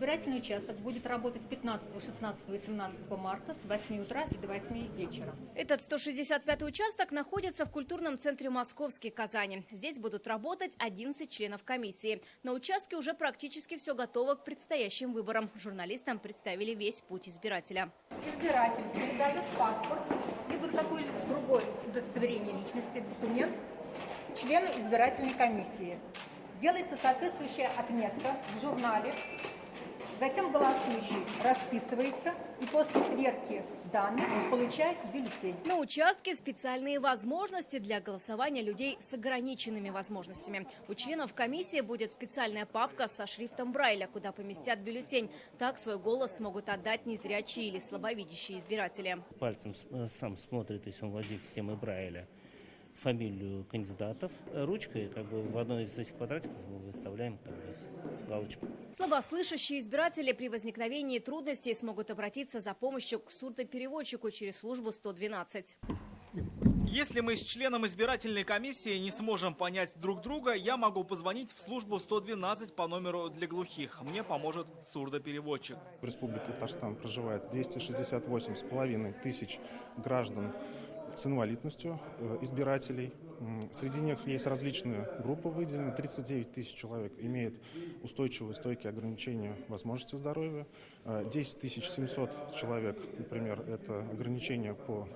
Избирательный участок будет работать 15, 16 и 17 марта с 8 утра и до 8 вечера. Этот 165-й участок находится в культурном центре Московский, Казани. Здесь будут работать 11 членов комиссии. На участке уже практически все готово к предстоящим выборам. Журналистам представили весь путь избирателя. Избиратель передает паспорт, либо какое-либо другое удостоверение личности, документ члену избирательной комиссии. Делается соответствующая отметка в журнале. Затем голосующий расписывается и после сверки данных получает бюллетень. На участке специальные возможности для голосования людей с ограниченными возможностями. У членов комиссии будет специальная папка со шрифтом Брайля, куда поместят бюллетень. Так свой голос смогут отдать незрячие или слабовидящие избиратели. Пальцем сам смотрит, если он владеет системой Брайля, фамилию кандидатов. Ручкой в одной из этих квадратиков выставляем галочку. Слабослышащие избиратели при возникновении трудностей смогут обратиться за помощью к сурдопереводчику через службу 112. Если мы с членом избирательной комиссии не сможем понять друг друга, я могу позвонить в службу 112 по номеру для глухих. Мне поможет сурдопереводчик. В Республике Татарстан проживает 268,5 тысяч граждан с инвалидностью, избирателей. Среди них есть различные группы выделены. 39 тысяч человек имеют устойчивые, стойкие ограничения возможности здоровья. 10 700 человек, например, это ограничения по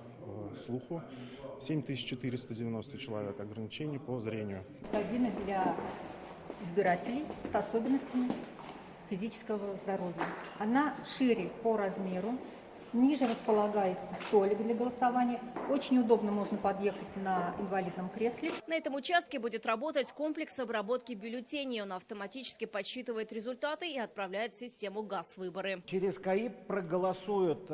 слуху. 7490 человек ограничения по зрению. Кабина для избирателей с особенностями физического здоровья. Она шире по размеру. Ниже располагается столик для голосования. Очень удобно, можно подъехать на инвалидном кресле. На этом участке будет работать комплекс обработки бюллетеней. Он автоматически подсчитывает результаты и отправляет в систему ГАС-выборы. Через КАИБ проголосуют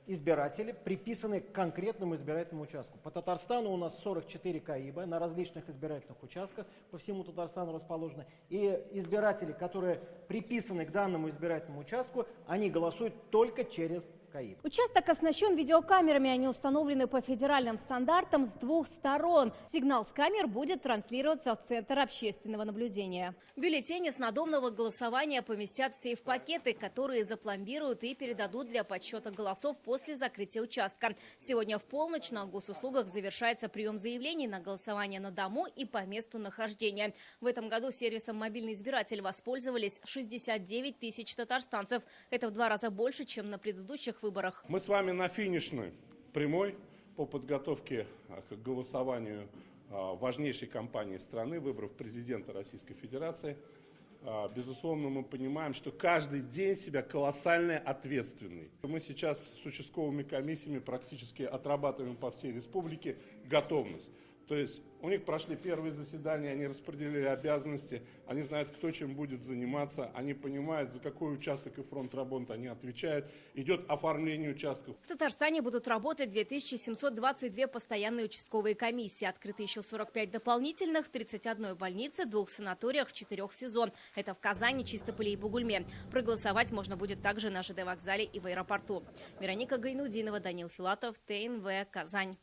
избиратели, приписанные к конкретному избирательному участку. По Татарстану у нас 44 КАИБа на различных избирательных участках, по всему Татарстану расположены. И избиратели, которые приписаны к данному избирательному участку, они голосуют только через КАИБ. Участок оснащен видеокамерами. Они установлены по федеральным стандартам с двух сторон. Сигнал с камер будет транслироваться в Центр общественного наблюдения. Бюллетени с надомного голосования поместят в сейф-пакеты, которые запломбируют и передадут для подсчета голосов после закрытия участка. Сегодня в полночь на госуслугах завершается прием заявлений на голосование на дому и по месту нахождения. В этом году сервисом «Мобильный избиратель» воспользовались 69 тысяч татарстанцев. Это в 2 раза больше, чем на предыдущих выборах. Мы с вами на финишной прямой по подготовке к голосованию важнейшей кампании страны, выборов президента Российской Федерации. Безусловно, мы понимаем, что каждый день себя колоссально ответственный. Мы сейчас с участковыми комиссиями практически отрабатываем по всей республике готовность. То есть у них прошли первые заседания, они распределили обязанности, они знают, кто чем будет заниматься, они понимают, за какой участок и фронт работы они отвечают. Идет оформление участков. В Татарстане будут работать 2722 постоянные участковые комиссии. Открыты еще 45 дополнительных в 31 больнице, 2 санаториях, в 4 СИЗО. Это в Казани, Чистополе и Бугульме. Проголосовать можно будет также на ЖД-вокзале и в аэропорту. Вероника Гайнудинова, Данил Филатов, ТНВ, Казань.